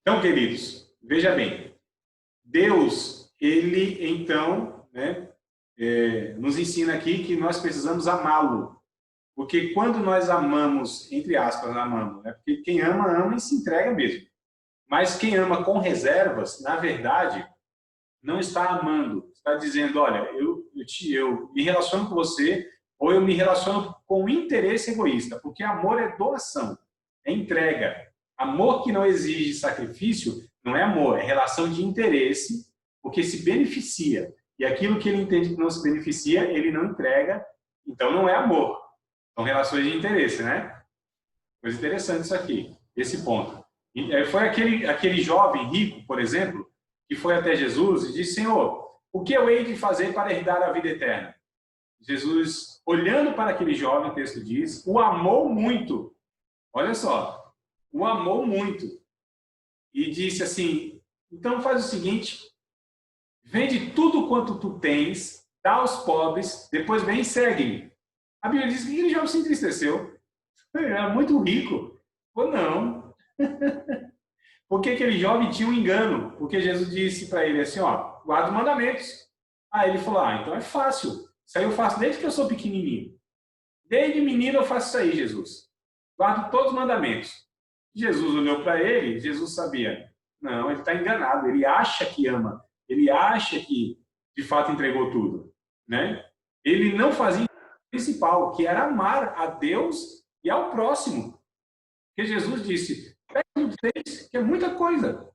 Então, queridos, veja bem, Deus, ele então, né, nos ensina aqui que nós precisamos amá-lo. Porque quando nós amamos, entre aspas, amamos, né? Porque quem ama, ama e se entrega mesmo. Mas quem ama com reservas, na verdade, não está amando. Está dizendo, olha, eu me relaciono com você ou eu me relaciono com interesse egoísta. Porque amor é doação, é entrega. Amor que não exige sacrifício não é amor, é relação de interesse, porque se beneficia. E aquilo que ele entende que não se beneficia, ele não entrega, então não é amor. São relações de interesse, né? Coisa interessante isso aqui, esse ponto. E, foi aquele jovem rico, por exemplo, que foi até Jesus e disse, Senhor, o que eu hei de fazer para herdar a vida eterna? Jesus, olhando para aquele jovem, o texto diz, o amou muito. Olha só, o amou muito. E disse assim, então faz o seguinte, vende tudo quanto tu tens, dá aos pobres, depois vem e segue-me. A Bíblia diz que aquele jovem se entristeceu. Ele era muito rico. Ou não. Porque aquele jovem tinha um engano. Porque Jesus disse para ele assim, ó, guarda os mandamentos. Aí ele falou, então é fácil. Isso aí eu faço desde que eu sou pequenininho. Desde menino eu faço isso aí, Jesus. Guardo todos os mandamentos. Jesus olhou para ele, Jesus sabia. Não, ele está enganado. Ele acha que ama. Ele acha que, de fato, entregou tudo. Né? Ele não fazia o principal, que era amar a Deus e ao próximo. Porque Jesus disse, pega vocês, que é muita coisa.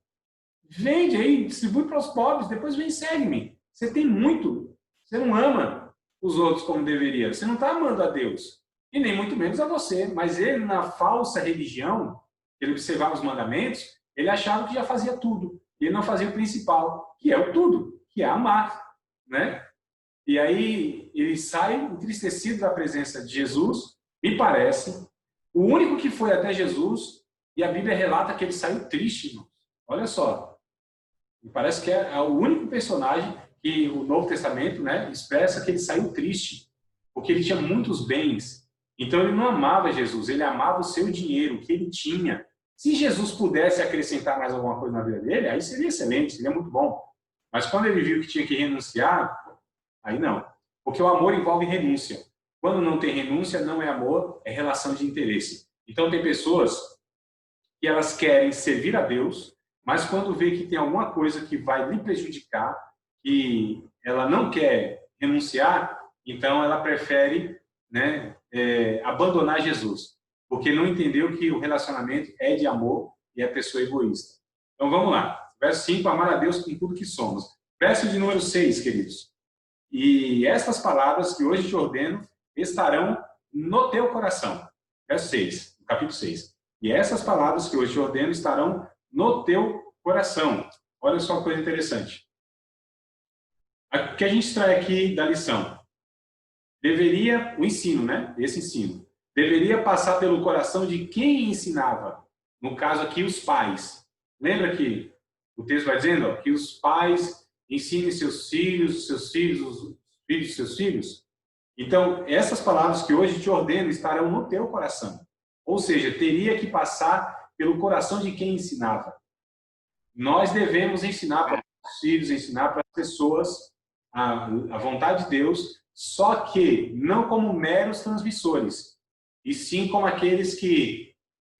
Vende aí, distribui para os pobres, depois vem e segue-me. Você tem muito. Você não ama os outros como deveria. Você não está amando a Deus. E nem muito menos a você. Mas ele, na falsa religião, ele observava os mandamentos, ele achava que já fazia tudo. E ele não fazia o principal, que é o tudo, que é amar. Né? E aí ele sai entristecido da presença de Jesus, me parece, o único que foi até Jesus, e a Bíblia relata que ele saiu triste, irmãos. Olha só. Me parece que é o único personagem que o Novo Testamento, né, expressa que ele saiu triste, porque ele tinha muitos bens. Então ele não amava Jesus, ele amava o seu dinheiro, o que ele tinha. Se Jesus pudesse acrescentar mais alguma coisa na vida dele, aí seria excelente, seria muito bom. Mas quando ele viu que tinha que renunciar, aí não. Porque o amor envolve renúncia. Quando não tem renúncia, não é amor, é relação de interesse. Então tem pessoas que elas querem servir a Deus, mas quando vê que tem alguma coisa que vai lhe prejudicar, que ela não quer renunciar, então ela prefere, né, abandonar Jesus, porque não entendeu que o relacionamento é de amor e é pessoa egoísta. Então vamos lá. Verso 5, amar a Deus com tudo que somos. Verso de número 6, queridos. E estas palavras que hoje te ordeno estarão no teu coração. Verso 6, capítulo 6. E essas palavras que hoje te ordeno estarão no teu coração. Olha só uma coisa interessante. O que a gente extrai aqui da lição? Deveria, o ensino, né? Esse ensino. Deveria passar pelo coração de quem ensinava. No caso aqui, os pais. Lembra que o texto vai dizendo que os pais ensinem seus filhos, os filhos de seus filhos? Então, essas palavras que hoje te ordeno estarão no teu coração. Ou seja, teria que passar pelo coração de quem ensinava. Nós devemos ensinar para os filhos, ensinar para as pessoas a vontade de Deus, só que não como meros transmissores, e sim como aqueles que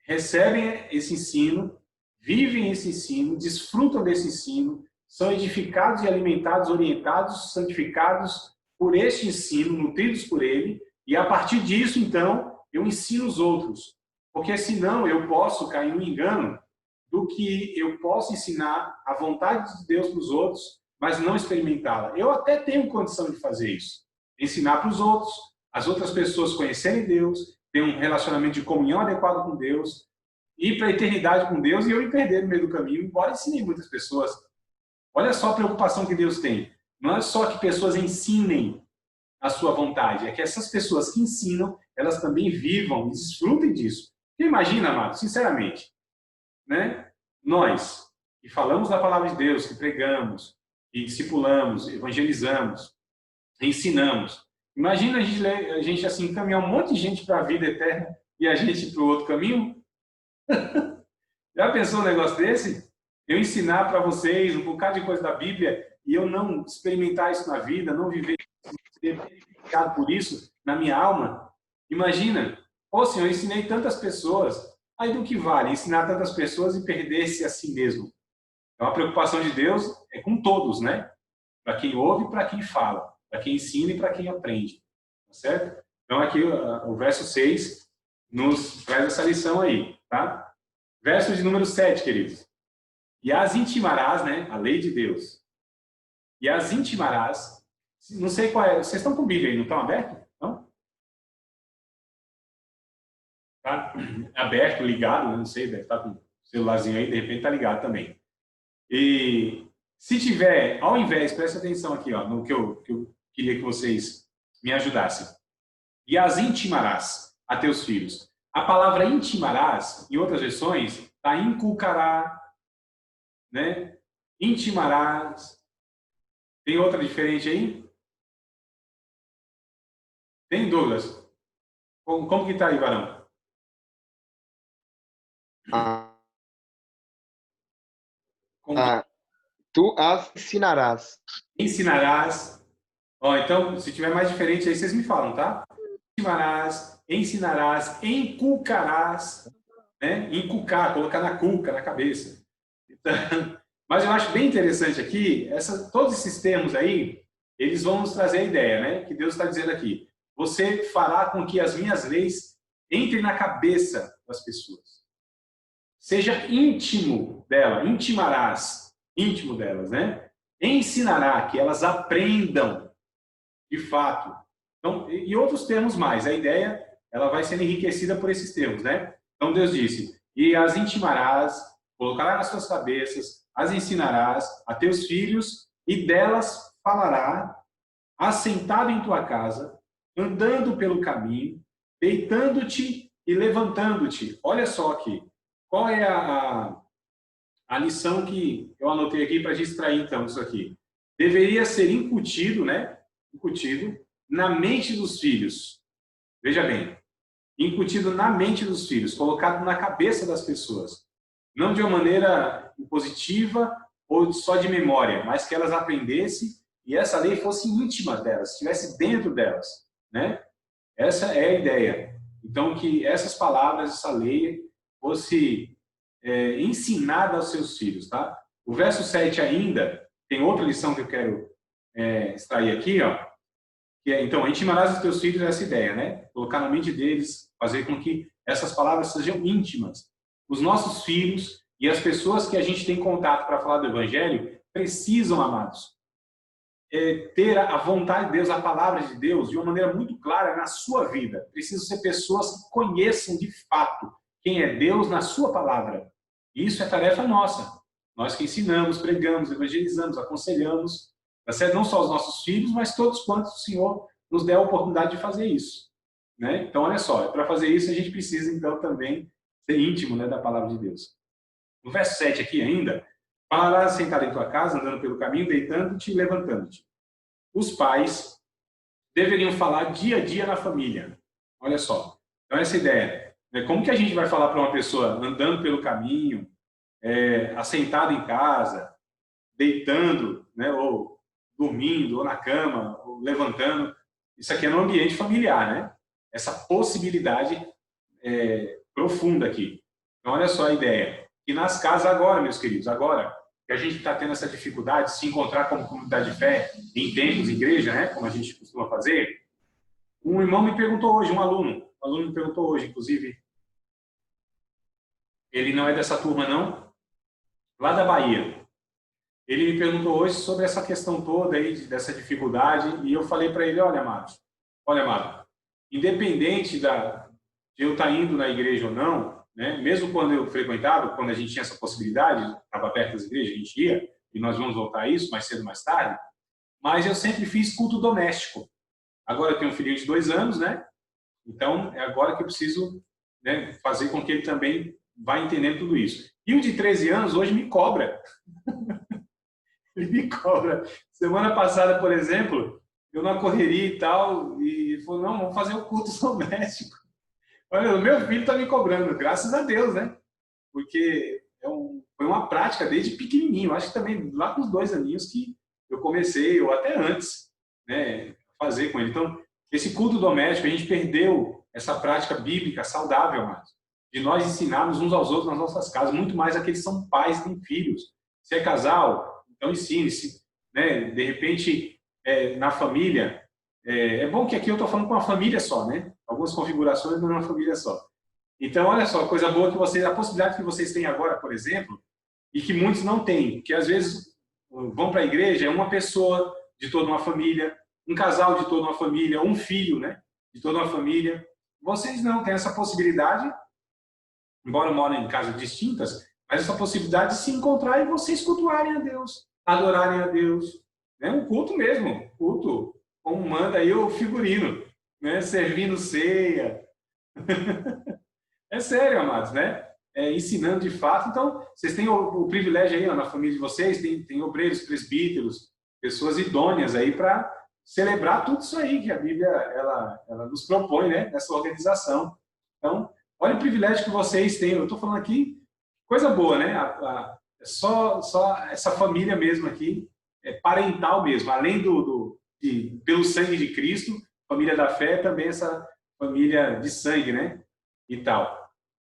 recebem esse ensino, vivem esse ensino, desfrutam desse ensino, são edificados e alimentados, orientados, santificados por este ensino, nutridos por ele, e a partir disso, então, eu ensino os outros. Porque senão eu posso cair no engano do que eu posso ensinar a vontade de Deus para os outros, mas não experimentá-la. Eu até tenho condição de fazer isso. Ensinar para os outros, as outras pessoas conhecerem Deus, ter um relacionamento de comunhão adequado com Deus, ir para a eternidade com Deus e eu me perder no meio do caminho, embora ensine muitas pessoas. Olha só a preocupação que Deus tem. Não é só que pessoas ensinem a sua vontade, é que essas pessoas que ensinam, elas também vivam e desfrutem disso. Porque imagina, amado, sinceramente, né? Nós, que falamos da palavra de Deus, que pregamos, que discipulamos, evangelizamos, ensinamos. Imagina a gente assim, encaminhar um monte de gente para a vida eterna e a gente para o outro caminho? Já pensou um negócio desse? eu ensinar para vocês um bocado de coisa da Bíblia e eu não experimentar isso na vida, não viver isso, ser beneficiado por isso na minha alma? Imagina, ô Senhor, eu ensinei tantas pessoas, aí do que vale ensinar tantas pessoas e perder-se a si mesmo? Então a preocupação de Deus é com todos, né? Para quem ouve e para quem fala, para quem ensina e para quem aprende, tá certo? Então aqui o verso 6 nos traz essa lição aí, tá? Verso de número 7, queridos. E as intimarás, né? A lei de Deus. E as intimarás, não sei qual é, vocês estão com Bíblia aí, não estão aberto? Não? Tá aberto, ligado, não sei, deve estar com o celularzinho aí, de repente tá ligado também. E se tiver, ao invés, presta atenção aqui, ó, no que eu queria que vocês me ajudassem. E as intimarás a teus filhos. A palavra intimarás, em outras versões, está inculcará, né? Intimarás. Tem outra diferente aí? Tem, Douglas? Como que está aí, varão? Ah, Como que... tu as ensinarás. Ensinarás. Ó, então, se tiver mais diferente aí, vocês me falam, tá? Ensinarás, inculcarás, né? Inculcar, colocar na cuca, na cabeça. Então, mas eu acho bem interessante aqui, todos esses termos aí, eles vão nos trazer a ideia, né? Que Deus está dizendo aqui. Você fará com que as minhas leis entrem na cabeça das pessoas. Seja íntimo dela, intimarás, íntimo delas, né? Ensinará que elas aprendam, de fato. Então, e outros termos mais. A ideia, ela vai sendo enriquecida por esses termos, né? Então Deus disse: e as intimarás, colocarás nas suas cabeças, as ensinarás a teus filhos, e delas falará, assentado em tua casa, andando pelo caminho, deitando-te e levantando-te. Olha só aqui. Qual é a lição que eu anotei aqui para distrair, então, isso aqui? Deveria ser incutido, né? Incutido na mente dos filhos. Veja bem, incutido na mente dos filhos, colocado na cabeça das pessoas. Não de uma maneira impositiva ou só de memória, mas que elas aprendessem e essa lei fosse íntima delas, estivesse dentro delas, né? Essa é a ideia. Então, que essas palavras, essa lei, fosse ensinada aos seus filhos, tá? O verso 7 ainda, tem outra lição que eu quero extrair aqui, ó, que é, então, intimarás os teus filhos essa ideia, né? Colocar na mente deles, fazer com que essas palavras sejam íntimas. Os nossos filhos e as pessoas que a gente tem contato para falar do Evangelho precisam, amados, ter a vontade de Deus, a palavra de Deus, de uma maneira muito clara na sua vida. Precisam ser pessoas que conheçam de fato quem é Deus na sua palavra. Isso é tarefa nossa. Nós que ensinamos, pregamos, evangelizamos, aconselhamos, tá certo? Não só os nossos filhos, mas todos quantos o Senhor nos der a oportunidade de fazer isso, né? Então, olha só, para fazer isso a gente precisa, então, também ser íntimo, né, da palavra de Deus. No verso 7 aqui ainda, falarás sentado em tua casa, andando pelo caminho, deitando-te e levantando-te. Os pais deveriam falar dia a dia na família. Olha só. Então, essa ideia. Né? Como que a gente vai falar para uma pessoa andando pelo caminho, assentado em casa, deitando, né, ou dormindo, ou na cama, ou levantando? Isso aqui é no ambiente familiar, né? Essa possibilidade profunda aqui. Então, olha só a ideia. E nas casas agora, meus queridos, agora que a gente está tendo essa dificuldade de se encontrar como comunidade de fé em templos, igreja, né, como a gente costuma fazer, um irmão me perguntou hoje, um aluno me perguntou hoje, inclusive, ele não é dessa turma não, lá da Bahia. Ele me perguntou hoje sobre essa questão toda aí, dessa dificuldade, e eu falei para ele, olha, amado, independente de eu estar indo na igreja ou não, né, mesmo quando eu frequentava, quando a gente tinha essa possibilidade, estava perto das igrejas, a gente ia, e nós vamos voltar a isso mais cedo ou mais tarde, mas eu sempre fiz culto doméstico. Agora eu tenho um filhinho de 2 anos, né? Então é agora que eu preciso, né, fazer com que ele também vá entendendo tudo isso. E o de 13 anos hoje me cobra. Ele me cobra. Semana passada, por exemplo, eu na correria e tal, e ele falou, não, vamos fazer o culto doméstico. Olha, o meu filho está me cobrando, graças a Deus, né? Porque é um foi uma prática desde pequenininho. Acho que também lá com os 2 aninhos que eu comecei, ou até antes, né, fazer com ele. Então, esse culto doméstico, a gente perdeu essa prática bíblica saudável, mas de nós ensinarmos uns aos outros nas nossas casas, muito mais aqueles que são pais e têm filhos. Se é casal, então ensine-se, né? De repente, na família, é bom que aqui eu estou falando com uma família só, né? Algumas configurações, mas uma família só. Então, olha só, coisa boa que vocês, a possibilidade que vocês têm agora, por exemplo, e que muitos não têm, que às vezes vão para a igreja, é uma pessoa de toda uma família, um casal de toda uma família, um filho, né, de toda uma família. Vocês não têm essa possibilidade, embora morem em casas distintas, mas essa possibilidade de se encontrar e vocês cultuarem a Deus, adorarem a Deus. É um culto mesmo, culto, como manda aí o figurino, né, servindo ceia. É sério, amados, né? Ensinando de fato. Então, vocês têm o privilégio aí, ó, na família de vocês, tem obreiros, presbíteros, pessoas idôneas aí para celebrar tudo isso aí que a Bíblia ela nos propõe, né? Nessa organização. Então, olha o privilégio que vocês têm. Eu estou falando aqui, coisa boa, né? Só essa família mesmo aqui, parental mesmo, além pelo sangue de Cristo, família da fé, também essa família de sangue, né? E tal.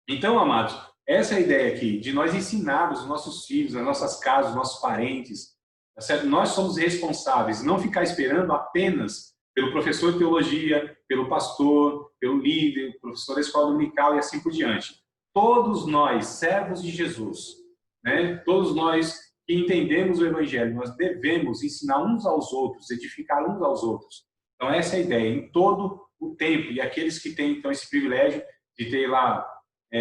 Então, amados, essa é a ideia aqui, de nós ensinarmos os nossos filhos, as nossas casas, os nossos parentes, tá certo? Nós somos responsáveis, não ficar esperando apenas pelo professor de teologia, pelo pastor, pelo líder, professor da escola dominical e assim por diante. Todos nós, servos de Jesus, né? Todos nós que entendemos o Evangelho, nós devemos ensinar uns aos outros, edificar uns aos outros. Então, essa é a ideia, em todo o tempo. E aqueles que têm, então, esse privilégio de ter lá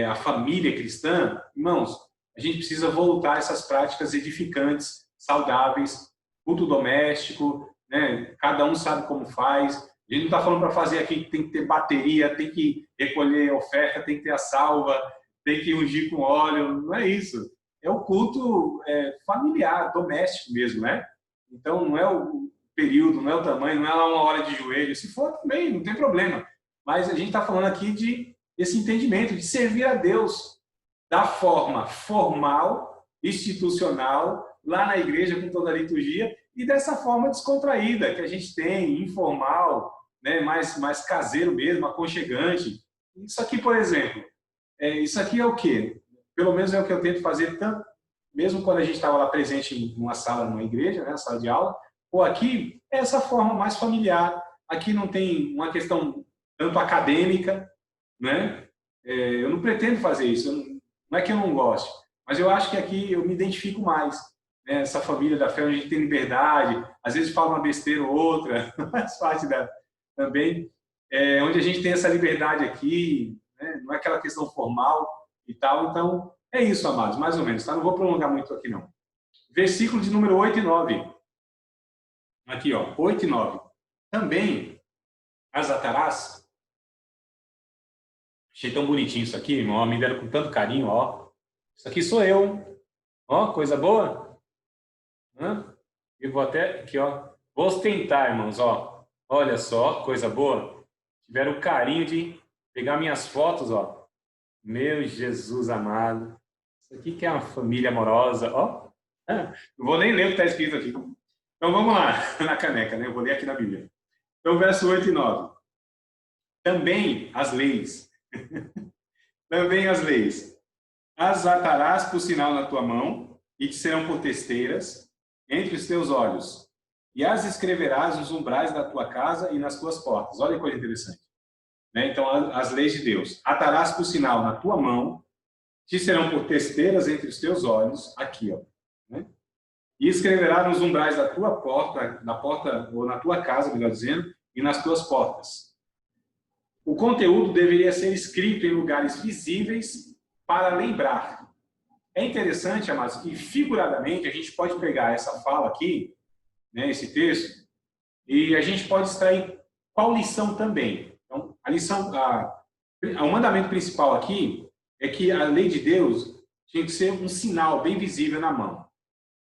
a família cristã, irmãos, a gente precisa voltar a essas práticas edificantes, saudáveis, culto doméstico, né? Cada um sabe como faz. A gente não está falando para fazer aqui que tem que ter bateria, tem que recolher oferta, tem que ter a salva, tem que ungir com óleo, não é isso. É o culto familiar, doméstico mesmo, né? Então, não é o período, não é o tamanho, não é lá 1 hora de joelho. Se for, também, não tem problema. Mas a gente está falando aqui de esse entendimento de servir a Deus da forma formal, institucional, lá na igreja com toda a liturgia, e dessa forma descontraída que a gente tem, informal, né, mais caseiro mesmo, aconchegante. Isso aqui, por exemplo, isso aqui é o quê? Pelo menos é o que eu tento fazer, tanto, mesmo quando a gente estava lá presente em uma sala, numa igreja, né, sala de aula, ou aqui, é essa forma mais familiar. Aqui não tem uma questão tanto acadêmica, né? Eu não pretendo fazer isso, não é que eu não goste, mas eu acho que aqui eu me identifico mais, né? Essa família da fé onde a gente tem liberdade, às vezes fala uma besteira ou outra, faz parte também, onde a gente tem essa liberdade aqui, né? Não é aquela questão formal e tal. Então, é isso, amados, mais ou menos, tá? Não vou prolongar muito aqui, não. Versículo de número 8 e 9. Aqui, ó, 8 e 9. Também as atarás. Achei tão bonitinho isso aqui, irmão. Me deram com tanto carinho, ó. Isso aqui sou eu, hein? Ó, coisa boa. Eu vou até aqui, ó. Vou ostentar, irmãos, ó. Olha só, coisa boa. Tiveram o carinho de pegar minhas fotos, ó. Meu Jesus amado. Isso aqui que é uma família amorosa, ó. Não vou nem ler o que está escrito aqui. Então vamos lá, na caneca, né? Eu vou ler aqui na Bíblia. Então, verso 8 e 9. Também as leis. Também as leis. As atarás por sinal na tua mão, e te serão por testeiras entre os teus olhos. E as escreverás nos umbrais da tua casa e nas tuas portas. Olha que coisa interessante. Né? Então, as leis de Deus. Atarás por sinal na tua mão, te serão por testeiras entre os teus olhos. Aqui, ó. Né? E escreverás nos umbrais da tua porta, na porta, ou na tua casa, melhor dizendo, e nas tuas portas. O conteúdo deveria ser escrito em lugares visíveis para lembrar. É interessante, amados, que figuradamente a gente pode pegar essa fala aqui, né, esse texto, e a gente pode extrair qual lição também. Então, a lição, o mandamento principal aqui é que a lei de Deus tinha que ser um sinal bem visível na mão.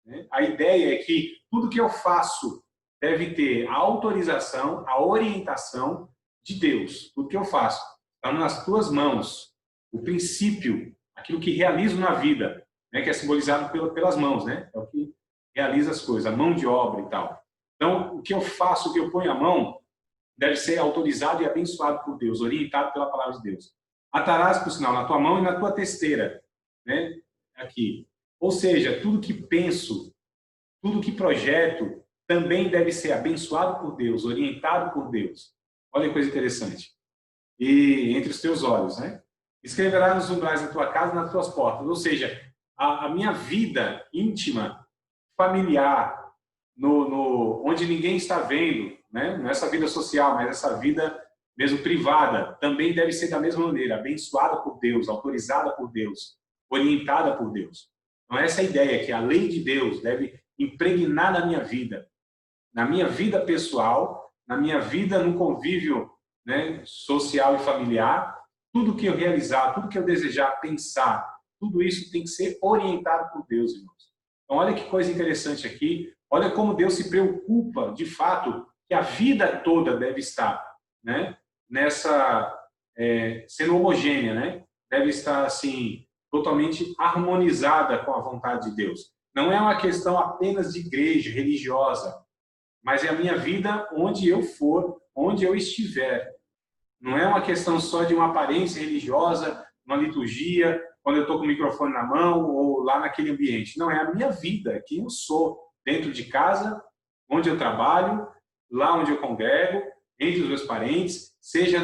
Né? A ideia é que tudo que eu faço deve ter a autorização, a orientação de Deus. Tudo que eu faço está nas tuas mãos. O princípio, aquilo que realizo na vida, né, que é simbolizado pelas mãos, né? É o que realiza as coisas, a mão de obra e tal. Então, o que eu faço, o que eu ponho a mão, deve ser autorizado e abençoado por Deus, orientado pela palavra de Deus. Atarás, por sinal, na tua mão e na tua testeira, né? Aqui. Ou seja, tudo que penso, tudo que projeto, também deve ser abençoado por Deus, orientado por Deus. Olha que coisa interessante. E entre os teus olhos, né? Escreverá nos umbrais da tua casa e nas tuas portas. Ou seja, a minha vida íntima, familiar, onde ninguém está vendo, né? Não é essa vida social, mas essa vida mesmo privada, também deve ser da mesma maneira, abençoada por Deus, autorizada por Deus, orientada por Deus. Então, essa é a ideia, que a lei de Deus deve impregnar na minha vida pessoal, na minha vida no convívio, né, social e familiar, tudo que eu realizar, tudo que eu desejar, pensar, tudo isso tem que ser orientado por Deus, irmãos. Então, olha que coisa interessante aqui, olha como Deus se preocupa, de fato, que a vida toda deve estar, né, sendo homogênea, né, deve estar, assim, totalmente harmonizada com a vontade de Deus. Não é uma questão apenas de igreja religiosa, mas é a minha vida onde eu for, onde eu estiver. Não é uma questão só de uma aparência religiosa, uma liturgia, quando eu estou com o microfone na mão ou lá naquele ambiente. Não, é a minha vida, quem eu sou, dentro de casa, onde eu trabalho, lá onde eu congrego, entre os meus parentes, seja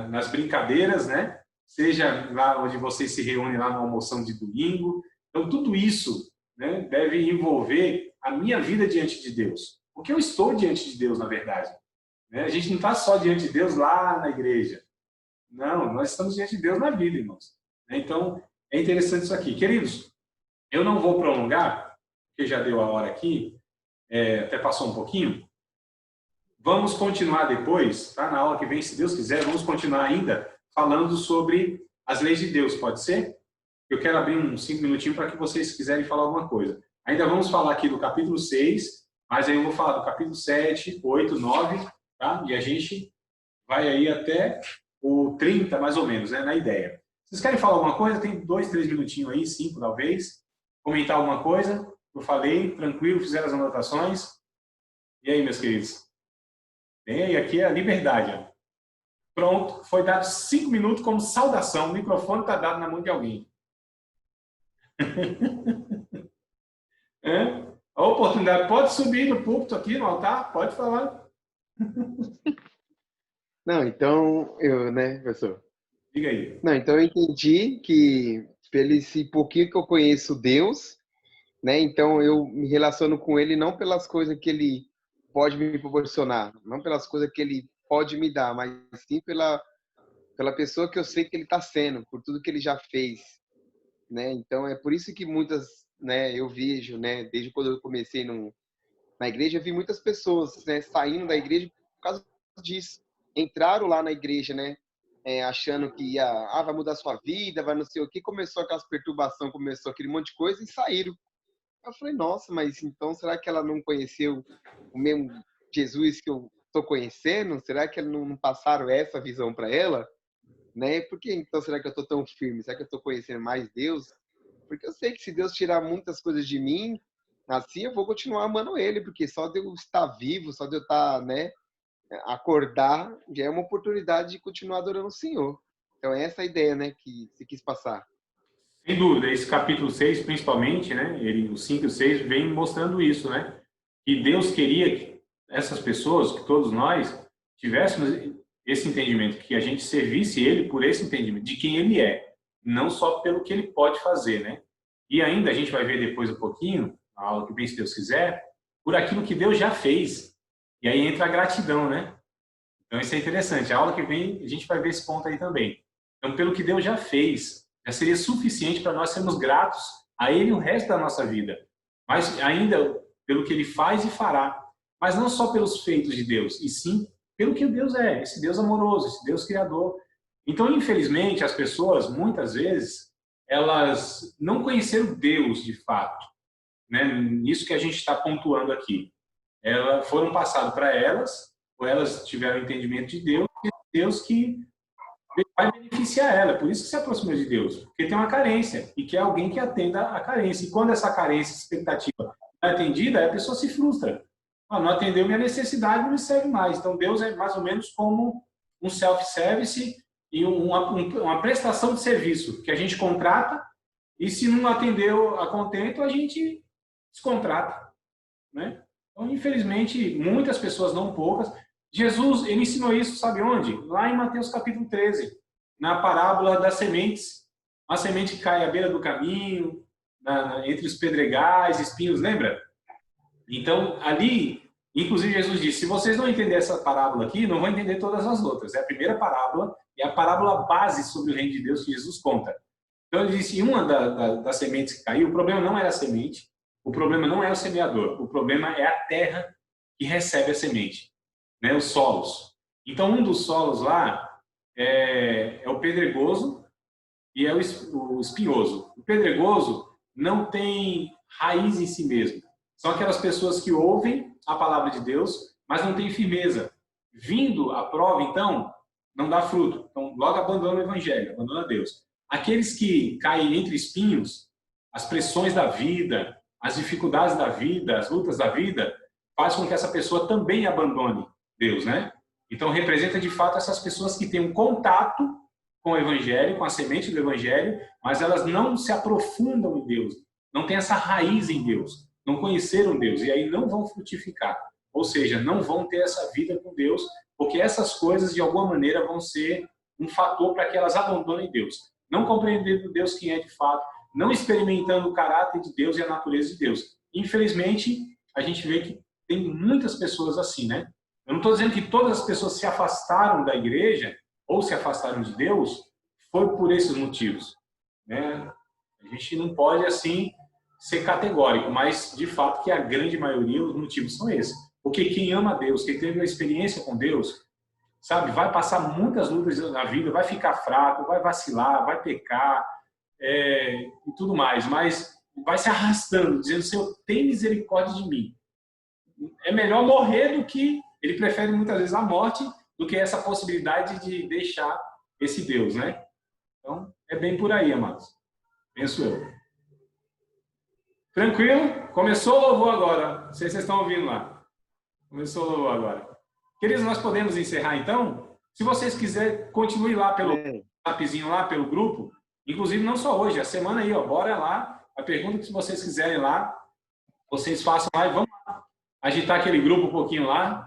nas brincadeiras, né? Seja lá onde vocês se reúnem lá na almoção de domingo. Então, tudo isso, né, deve envolver a minha vida diante de Deus. Porque eu estou diante de Deus, na verdade. Né? A gente não está só diante de Deus lá na igreja. Não, nós estamos diante de Deus na vida, irmãos. Então, é interessante isso aqui. Queridos, eu não vou prolongar, porque já deu a hora aqui, até passou um pouquinho. Vamos continuar depois, tá? Na aula que vem, se Deus quiser, vamos continuar ainda falando sobre as leis de Deus, pode ser? Eu quero abrir uns 5 minutinhos para que vocês quiserem falar alguma coisa. Ainda vamos falar aqui do capítulo 6, mas aí eu vou falar do capítulo 7, 8, 9, tá? E a gente vai aí até o 30, mais ou menos, né? Na ideia. Vocês querem falar alguma coisa? Tem 2, 3 minutinhos aí, 5 talvez. Comentar alguma coisa? Eu falei, tranquilo, fizeram as anotações. E aí, meus queridos? Bem aí, aqui é a liberdade, ó. Pronto, foi dado 5 minutos como saudação. O microfone está dado na mão de alguém. É? A oportunidade, pode subir no púlpito aqui, no altar, pode falar. Não, então, né, professor? Diga aí. Não, então eu entendi que pelo esse pouquinho que eu conheço Deus, né, então eu me relaciono com Ele não pelas coisas que Ele pode me proporcionar, não pelas coisas que Ele pode me dar, mas sim pela pessoa que eu sei que Ele está sendo, por tudo que Ele já fez, né? Então é por isso que muitas, né, eu vejo, né, desde quando eu comecei na igreja, eu vi muitas pessoas, né, saindo da igreja por causa disso. Entraram lá na igreja, né, achando que vai mudar sua vida, vai não sei o que, começou aquelas perturbações, começou aquele monte de coisa e saíram. Eu falei, nossa, mas então será que ela não conheceu o mesmo Jesus que eu estou conhecendo? Será que não passaram essa visão para ela? Né? Por que então será que eu estou tão firme? Será que eu estou conhecendo mais Deus? Porque eu sei que se Deus tirar muitas coisas de mim, assim eu vou continuar amando Ele, porque só de eu estar vivo, só de eu estar, né, acordar, já é uma oportunidade de continuar adorando o Senhor. Então é essa a ideia, né, que se quis passar. Sem dúvida, esse capítulo 6, principalmente, né, o 5 e o 6, vem mostrando isso, né? Que Deus queria que essas pessoas, que todos nós, tivéssemos esse entendimento, que a gente servisse Ele por esse entendimento, de quem Ele é, não só pelo que Ele pode fazer, né? E ainda, a gente vai ver depois um pouquinho, a aula que vem, se Deus quiser, por aquilo que Deus já fez. E aí entra a gratidão, né? Então isso é interessante. A aula que vem, a gente vai ver esse ponto aí também. Então, pelo que Deus já fez, já seria suficiente para nós sermos gratos a Ele o resto da nossa vida. Mas ainda pelo que Ele faz e fará. Mas não só pelos feitos de Deus, e sim pelo que Deus é, esse Deus amoroso, esse Deus criador. Então, infelizmente, as pessoas, muitas vezes, elas não conheceram Deus de fato. Né? Nisso que a gente está pontuando aqui. Foram passados para elas, ou elas tiveram entendimento de Deus, Deus que vai beneficiar ela. Por isso que se aproxima de Deus. Porque tem uma carência e quer alguém que atenda a carência. E quando essa carência, expectativa não é atendida, a pessoa se frustra. Ah, não atendeu minha necessidade, não me serve mais. Então Deus é mais ou menos como um self-service e uma prestação de serviço que a gente contrata e se não atendeu a contento, a gente descontrata, né? Então, infelizmente, muitas pessoas, não poucas, Jesus, ele ensinou isso, sabe onde? Lá em Mateus capítulo 13, na parábola das sementes. A semente que cai à beira do caminho, entre os pedregais, espinhos, lembra? Então, ali, inclusive Jesus disse, se vocês não entenderem essa parábola aqui, não vão entender todas as outras. É a primeira parábola, é a parábola base sobre o reino de Deus que Jesus conta. Então, ele disse, uma das sementes que caiu, o problema não era a semente, o problema não é o semeador, o problema é a terra que recebe a semente, né? Os solos. Então, um dos solos lá é o pedregoso e é o espinhoso. O pedregoso não tem raiz em si mesmo. São aquelas pessoas que ouvem a palavra de Deus, mas não têm firmeza. Vindo a prova, então, não dá fruto. Então, logo abandona o evangelho, abandona Deus. Aqueles que caem entre espinhos, as pressões da vida, as dificuldades da vida, as lutas da vida, faz com que essa pessoa também abandone Deus, né? Então, representa de fato essas pessoas que têm um contato com o evangelho, com a semente do evangelho, mas elas não se aprofundam em Deus, não têm essa raiz em Deus, não conheceram Deus e aí não vão frutificar. Ou seja, não vão ter essa vida com Deus, porque essas coisas de alguma maneira vão ser um fator para que elas abandonem Deus. Não compreendendo Deus quem é de fato, não experimentando o caráter de Deus e a natureza de Deus. Infelizmente, a gente vê que tem muitas pessoas assim, né? Eu não estou dizendo que todas as pessoas se afastaram da igreja ou se afastaram de Deus, foi por esses motivos, né? A gente não pode, assim, ser categórico, mas, de fato, que a grande maioria, os motivos são esses. Porque quem ama Deus, quem teve uma experiência com Deus, sabe, vai passar muitas lutas na vida, vai ficar fraco, vai vacilar, vai pecar, e tudo mais, mas vai se arrastando, dizendo, Senhor, tem misericórdia de mim. É melhor morrer do que, ele prefere muitas vezes a morte, do que essa possibilidade de deixar esse Deus, né? Então, é bem por aí, amados. Penso eu. Tranquilo? Começou o louvor agora. Não sei se vocês estão ouvindo lá. Começou o louvor agora. Queridos, nós podemos encerrar então? Se vocês quiserem, continue lá pelo lapzinho lá, pelo grupo. Inclusive, não só hoje, a semana aí, ó. Bora lá. A pergunta que vocês quiserem lá, vocês façam lá e vamos lá. Agitar aquele grupo um pouquinho lá.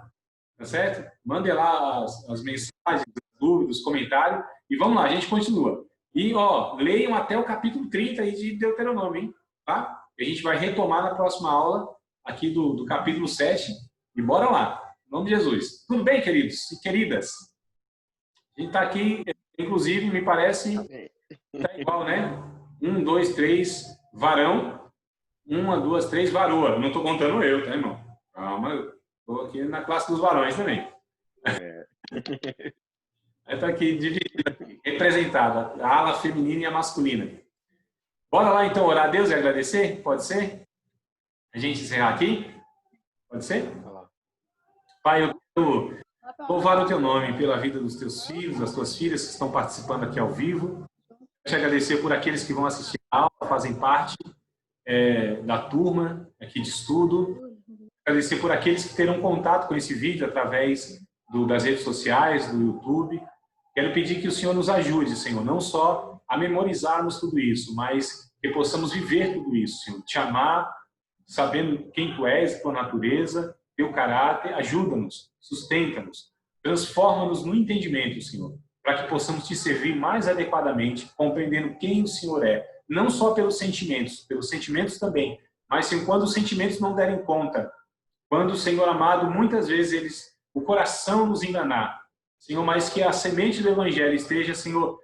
Tá certo? Mandem lá as mensagens, as dúvidas, os comentários. E vamos lá, a gente continua. E, ó, leiam até o capítulo 30 aí de Deuteronômio, hein? Tá? A gente vai retomar na próxima aula aqui do capítulo 7. E bora lá. Em nome de Jesus. Tudo bem, queridos e queridas? A gente está aqui, inclusive, me parece, tá igual, né? 1, 2, 3, varão. 1, 2, 3, varoa. Não estou contando eu, tá, irmão? Calma, estou aqui na classe dos varões também. Está aqui dividida, representada, a ala feminina e a masculina. Bora lá, então, orar a Deus e agradecer? Pode ser? A gente encerrar aqui? Pode ser? Pai, eu quero louvar o teu nome pela vida dos teus filhos, das tuas filhas que estão participando aqui ao vivo. Quero te agradecer por aqueles que vão assistir a aula, fazem parte da turma aqui de estudo. Agradecer por aqueles que terão contato com esse vídeo através das redes sociais, do YouTube. Quero pedir que o Senhor nos ajude, Senhor, não só a memorizarmos tudo isso, mas que possamos viver tudo isso, Senhor. Te amar, sabendo quem Tu és, Tua natureza, Teu caráter. Ajuda-nos, sustenta-nos, transforma-nos no entendimento, Senhor, para que possamos Te servir mais adequadamente, compreendendo quem o Senhor é, não só pelos sentimentos também, mas, Senhor, quando os sentimentos não derem conta, quando, Senhor amado, muitas vezes o coração nos enganar, Senhor, mas que a semente do Evangelho esteja, Senhor,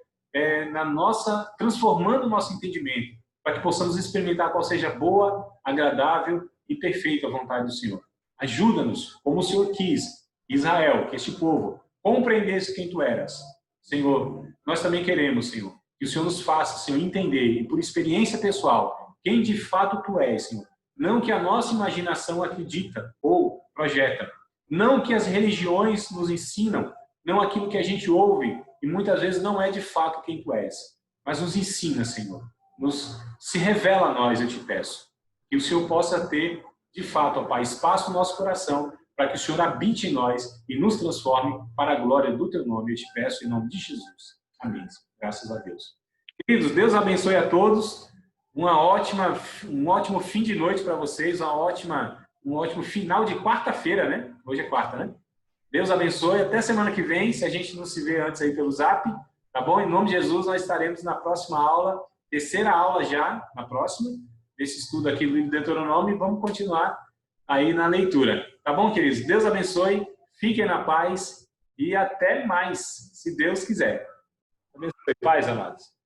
transformando o nosso entendimento, para que possamos experimentar qual seja boa, agradável e perfeita a vontade do Senhor. Ajuda-nos, como o Senhor quis, Israel, que este povo compreendesse quem Tu eras. Senhor, nós também queremos, Senhor, que o Senhor nos faça, Senhor, entender, e por experiência pessoal, quem de fato Tu és, Senhor. Não que a nossa imaginação acredita ou projeta, não que as religiões nos ensinam, não aquilo que a gente ouve e muitas vezes não é de fato quem tu és. Mas nos ensina, Senhor. Se revela a nós, eu te peço. Que o Senhor possa ter, de fato, ó Pai, espaço no nosso coração para que o Senhor habite em nós e nos transforme para a glória do teu nome. Eu te peço em nome de Jesus. Amém. Graças a Deus. Queridos, Deus abençoe a todos. Um ótimo fim de noite para vocês. Um ótimo final de quarta-feira, né? Hoje é quarta, né? Deus abençoe. Até semana que vem, se a gente não se vê antes aí pelo Zap, tá bom? Em nome de Jesus, nós estaremos na próxima aula, terceira aula já, na próxima, desse estudo aqui do livro de Deuteronômio, e vamos continuar aí na leitura. Tá bom, queridos? Deus abençoe, fiquem na paz e até mais, se Deus quiser. Abençoe. Paz, amados.